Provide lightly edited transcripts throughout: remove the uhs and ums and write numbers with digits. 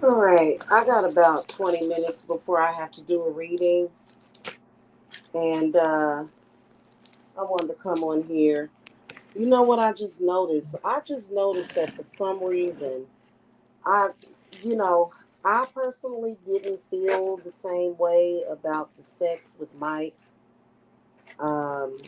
All right, I got about 20 minutes before I have to do a reading, and I wanted to come on here. You know what I just noticed? I just noticed that for some reason, I, you know, I personally didn't feel the same way about the sex with Mike, um,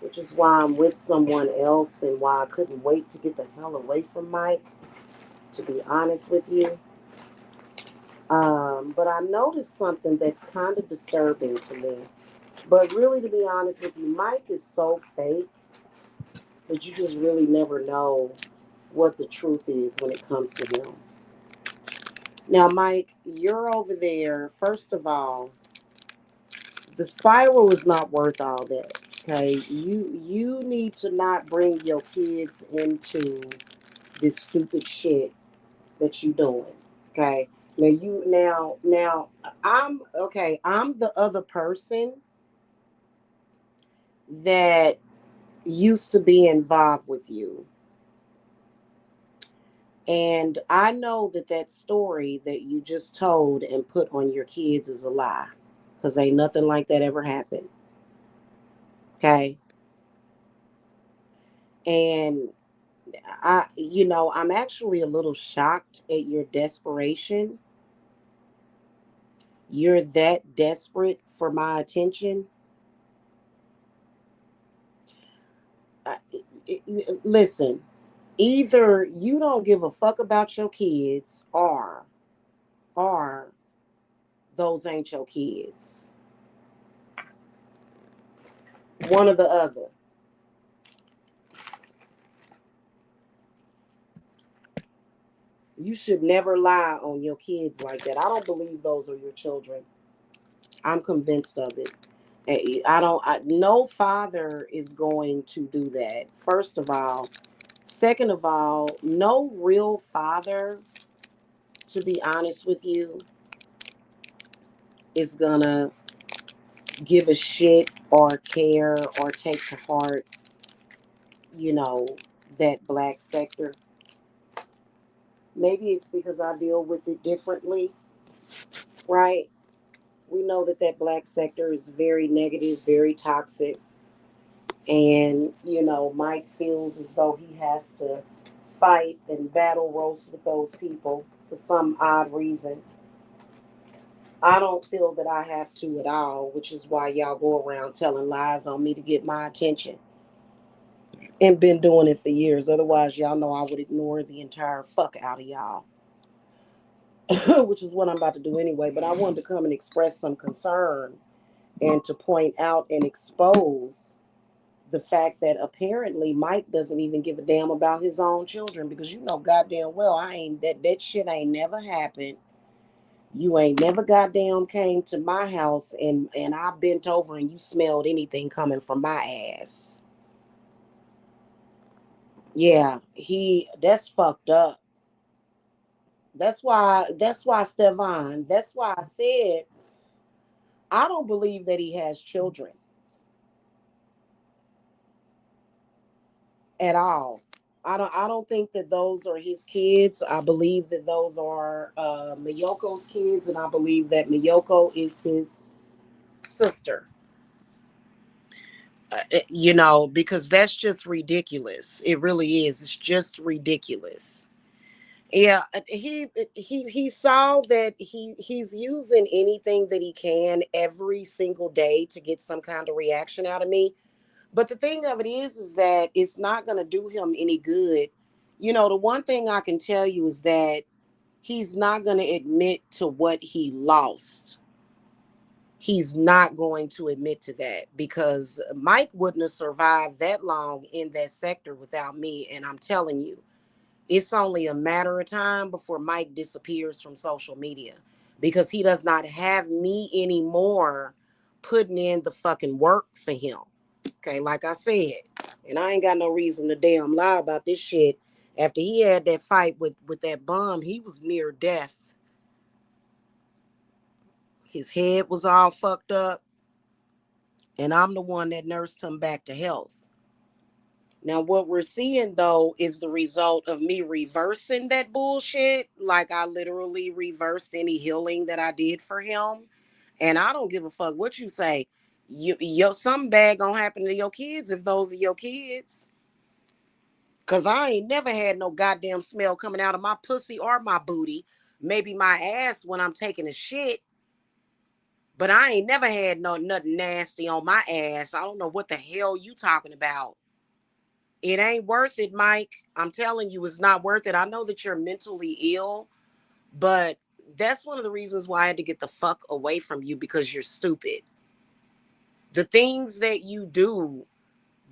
which is why I'm with someone else and why I couldn't wait to get the hell away from Mike, to be honest with you. But I noticed something that's kind of disturbing to me. But really, to be honest with you, Mike is so fake that you just really never know what the truth is when it comes to him. Now, Mike, you're over there. First of all, the spiral is not worth all that. Okay, you need to not bring your kids into this stupid shit that you doing. Okay. Now I'm okay. I'm the other person that used to be involved with you. And I know that that story that you just told and put on your kids is a lie. Because ain't nothing like that ever happened. Okay. And I'm actually a little shocked at your desperation. You're that desperate for my attention. I, Listen, either you don't give a fuck about your kids, or those ain't your kids. One or the other. You should never lie on your kids like that. I don't believe those are your children. I'm convinced of it. I don't. No father is going to do that. First of all. Second of all, no real father, to be honest with you, is gonna give a shit or care or take to heart, you know, that black sector. Maybe it's because I deal with it differently, right? We know that that black sector is very negative, very toxic, and Mike feels as though he has to fight and battle roast with those people for some odd reason. I don't feel that I have to at all, which is why y'all go around telling lies on me to get my attention, and been doing it for years. Otherwise, y'all know I would ignore the entire fuck out of y'all, which is what I'm about to do anyway. But I wanted to come and express some concern and to point out and expose the fact that apparently Mike doesn't even give a damn about his own children, because goddamn well I ain't that shit ain't never happened. You ain't never goddamn came to my house and I bent over and you smelled anything coming from my ass. Yeah, that's fucked up. That's why Stevan, that's why I said I don't believe that he has children at all. I don't think that those are his kids. I believe that those are Miyoko's kids, and I believe that Miyoko is his sister. Because that's just ridiculous. It really is. It's just ridiculous. Yeah, he saw that he's using anything that he can every single day to get some kind of reaction out of me. But the thing of it is that it's not going to do him any good. The one thing I can tell you is that he's not going to admit to what he lost. He's not going to admit to that, because Mike wouldn't have survived that long in that sector without me. And I'm telling you, it's only a matter of time before Mike disappears from social media, because he does not have me anymore putting in the fucking work for him. Okay, like I said, and I ain't got no reason to damn lie about this shit. After he had that fight with that bum, he was near death. His head was all fucked up, and I'm the one that nursed him back to health. Now, what we're seeing though is the result of me reversing that bullshit. Like, I literally reversed any healing that I did for him. And I don't give a fuck what you say. Something bad gonna happen to your kids if those are your kids. Cause I ain't never had no goddamn smell coming out of my pussy or my booty. Maybe my ass when I'm taking a shit. But I ain't never had nothing nasty on my ass. I don't know what the hell you talking about. It ain't worth it, Mike. I'm telling you, it's not worth it. I know that you're mentally ill, but that's one of the reasons why I had to get the fuck away from you, because you're stupid. The things that you do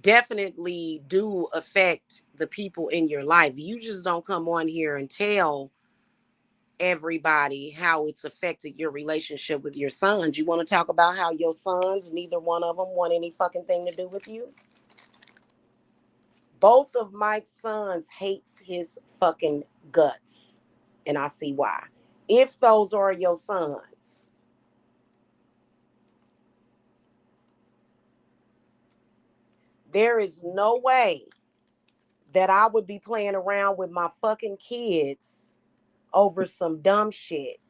definitely do affect the people in your life. You just don't come on here and tell everybody how it's affected your relationship with your sons. You want to talk about how your sons, neither one of them want any fucking thing to do with you? Both of Mike's sons hates his fucking guts. And I see why. If those are your sons, there is no way that I would be playing around with my fucking kids over some dumb shit.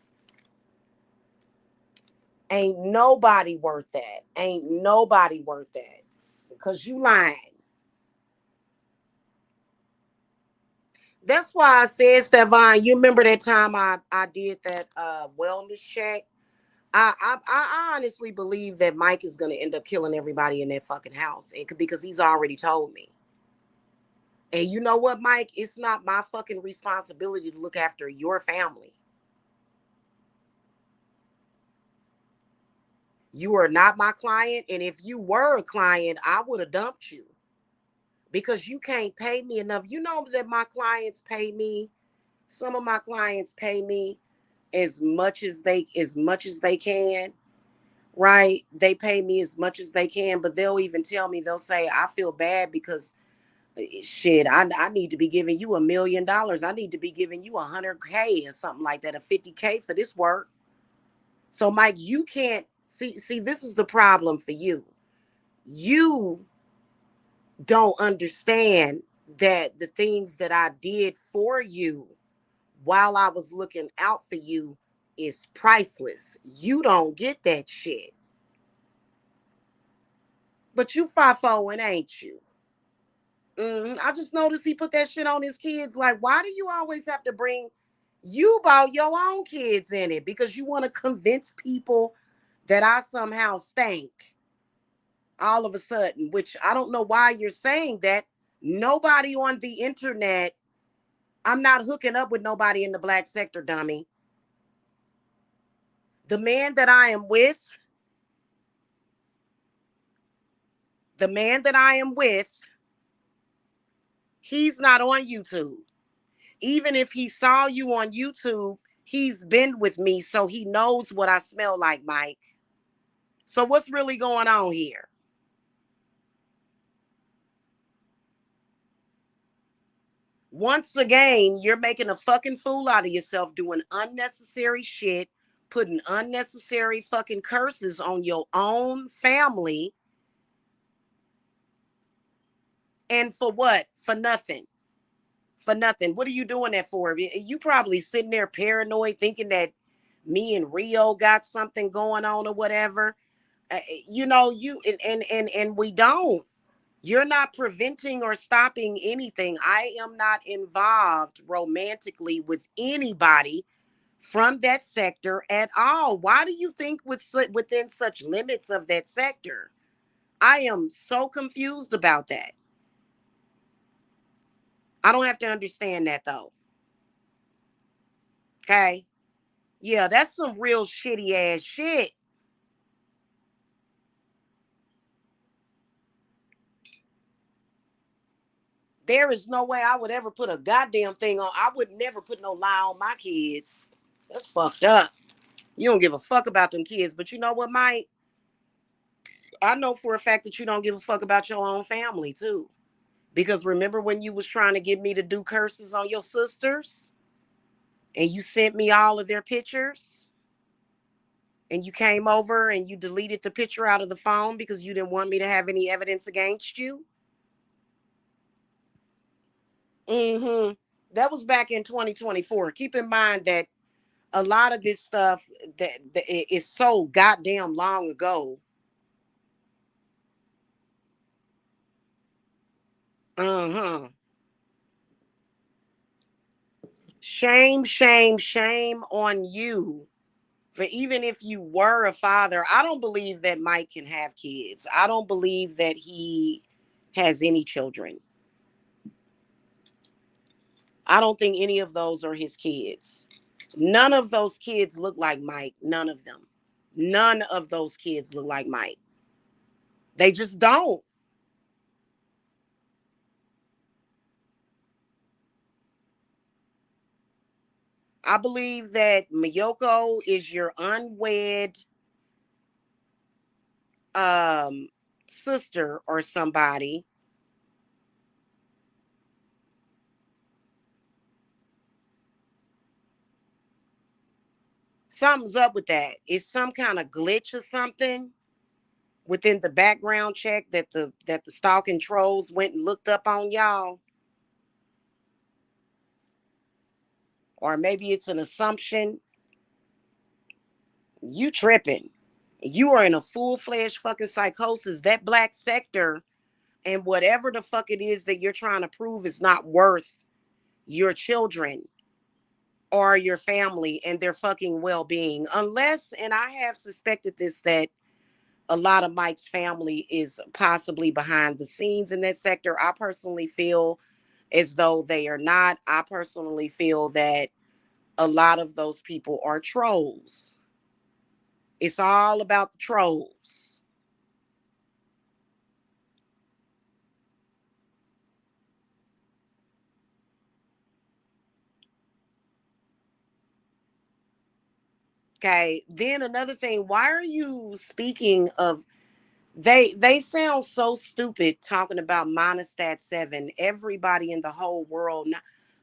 Ain't nobody worth that. Ain't nobody worth that. Because you lying. That's why I said, Stefan, you remember that time I did that wellness check? I honestly believe that Mike is gonna end up killing everybody in that fucking house. Because he's already told me. And you know what, Mike? It's not my fucking responsibility to look after your family. You are not my client, and if you were a client, I would have dumped you. Because you can't pay me enough. You know that my clients pay me. Some of my clients pay me as much as they can, right? They pay me as much as they can, but they'll even tell me, they'll say, I feel bad because shit, I need to be giving you $1 million. I need to be giving you 100K or something like that, a 50K for this work. So Mike, you can't see this is the problem for you. You don't understand that the things that I did for you while I was looking out for you is priceless. You don't get that shit. But you 5'4", and ain't you? I just noticed he put that shit on his kids. Like, why do you always have to bring you about your own kids in it? Because you want to convince people that I somehow stink all of a sudden, which I don't know why you're saying that. Nobody on the internet, I'm not hooking up with nobody in the black sector, dummy. The man that I am with, the man that I am with, he's not on YouTube. Even if he saw you on YouTube, he's been with me, so he knows what I smell like, Mike. So what's really going on here? Once again, you're making a fucking fool out of yourself, doing unnecessary shit, putting unnecessary fucking curses on your own family. And for what? For nothing. For nothing. What are you doing that for? You probably sitting there paranoid thinking that me and Rio got something going on or whatever. You and we don't. You're not preventing or stopping anything. I am not involved romantically with anybody from that sector at all. Why do you think within such limits of that sector? I am so confused about that. I don't have to understand that though. Okay. Yeah, that's some real shitty ass shit. There is no way I would ever put a goddamn thing on. I would never put no lie on my kids. That's fucked up. You don't give a fuck about them kids. But you know what, Mike? I know for a fact that you don't give a fuck about your own family too. Because remember when you was trying to get me to do curses on your sisters? And you sent me all of their pictures? And you came over and you deleted the picture out of the phone because you didn't want me to have any evidence against you? Mm-hmm. That was back in 2024. Keep in mind that a lot of this stuff that is so goddamn long ago. Uh-huh. Shame, shame, shame on you. For even if you were a father, I don't believe that Mike can have kids. I don't believe that he has any children. I don't think any of those are his kids. None of those kids look like Mike. None of them. None of those kids look like Mike. They just don't. I believe that Miyoko is your unwed um sister or somebody. Something's up with that. It's some kind of glitch or something within the background check that the stalking trolls went and looked up on y'all. Or maybe it's an assumption. You tripping. You are in a full-fledged fucking psychosis. That black sector and whatever the fuck it is that you're trying to prove is not worth your children or your family and their fucking well-being. Unless, and I have suspected this, that a lot of Mike's family is possibly behind the scenes in that sector. I personally feel as though they are not. I personally feel that a lot of those people are trolls. It's all about the trolls. Okay. Then another thing, why are you speaking of they sound so stupid talking about monostat 7. Everybody in the whole world.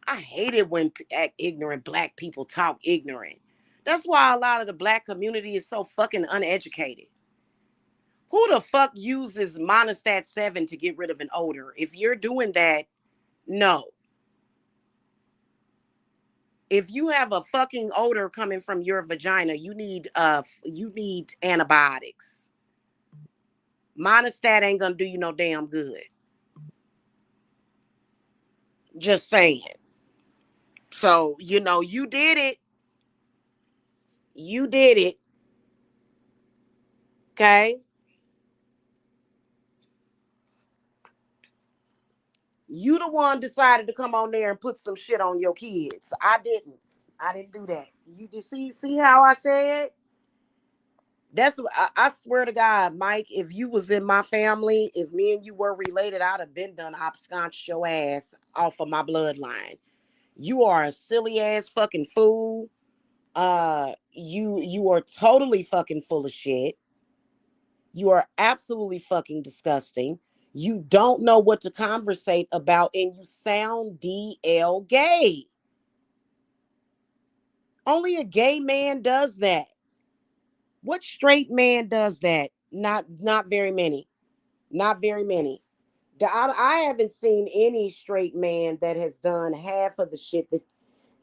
I hate it when ignorant black people talk ignorant. That's why a lot of the black community is so fucking uneducated. Who the fuck uses monostat 7 to get rid of an odor? If you're doing that, no. If you have a fucking odor coming from your vagina, you need antibiotics. Monostat ain't gonna do you no damn good. Just saying. So, you did it. You did it. Okay. You the one decided to come on there and put some shit on your kids. I didn't. I didn't do that. You just see how I said? That's what I swear to God, Mike. If you was in my family, if me and you were related, I'd have been done absconched your ass off of my bloodline. You are a silly ass fucking fool. You are totally fucking full of shit. You are absolutely fucking disgusting. You don't know what to conversate about, and you sound DL gay. Only a gay man does that. What straight man does that? Not very many. Not very many. I haven't seen any straight man that has done half of the shit that.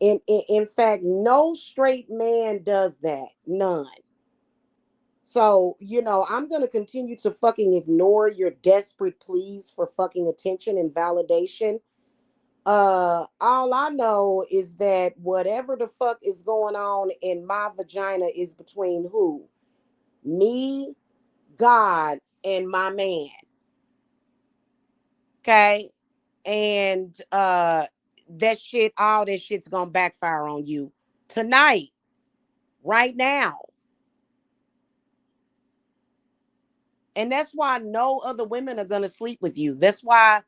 In fact, no straight man does that. None. So, I'm going to continue to fucking ignore your desperate pleas for fucking attention and validation. All I know is that whatever the fuck is going on in my vagina is between who? Me, God, and my man. Okay? And all that shit's going to backfire on you tonight, right now. And that's why no other women are going to sleep with you. That's why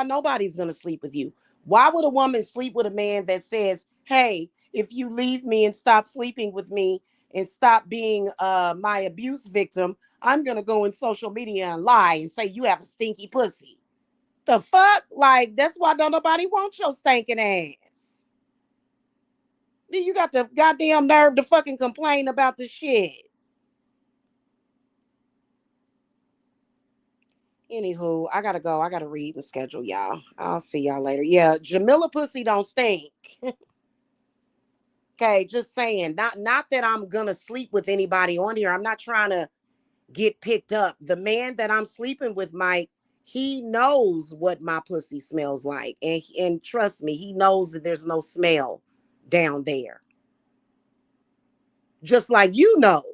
nobody's going to sleep with you. Why would a woman sleep with a man that says, "Hey, if you leave me and stop sleeping with me and stop being my abuse victim, I'm going to go in social media and lie and say you have a stinky pussy." The fuck? Like, that's why don't nobody want your stinking ass. Then you got the goddamn nerve to fucking complain about the shit. Anywho, I gotta go. I gotta read the schedule, y'all. I'll see y'all later. Yeah, Jamila pussy don't stink. Okay, just saying. Not that I'm gonna sleep with anybody on here. I'm not trying to get picked up. The man that I'm sleeping with, Mike, he knows what my pussy smells like. And trust me, he knows that there's no smell down there. Just like you know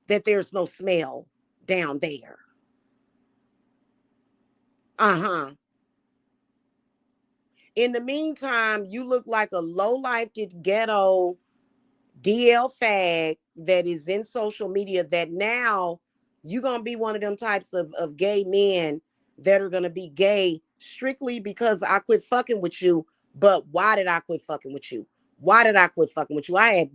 that there's no smell down there. Uh-huh. In the meantime, you look like a low-life ghetto DL fag that is in social media that now you're gonna be one of them types of gay men that are gonna be gay strictly because I quit fucking with you. But why did I quit fucking with you? Why did I quit fucking with you? I had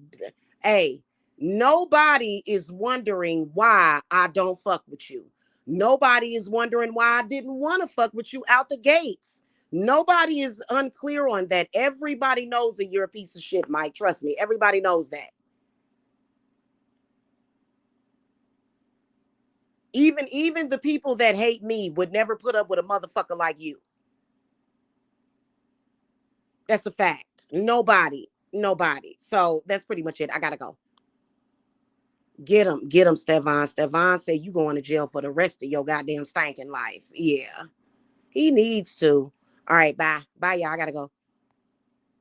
hey, nobody is wondering why I don't fuck with you. Nobody is wondering why I didn't want to fuck with you out the gates. Nobody is unclear on that. Everybody knows that you're a piece of shit, Mike. Trust me. Everybody knows that. Even the people that hate me would never put up with a motherfucker like you. That's a fact. Nobody. Nobody. So that's pretty much it. I gotta go. Get him, Stevan. Stevan said you going to jail for the rest of your goddamn stinking life. Yeah. He needs to. All right, bye. Bye, y'all. I gotta go.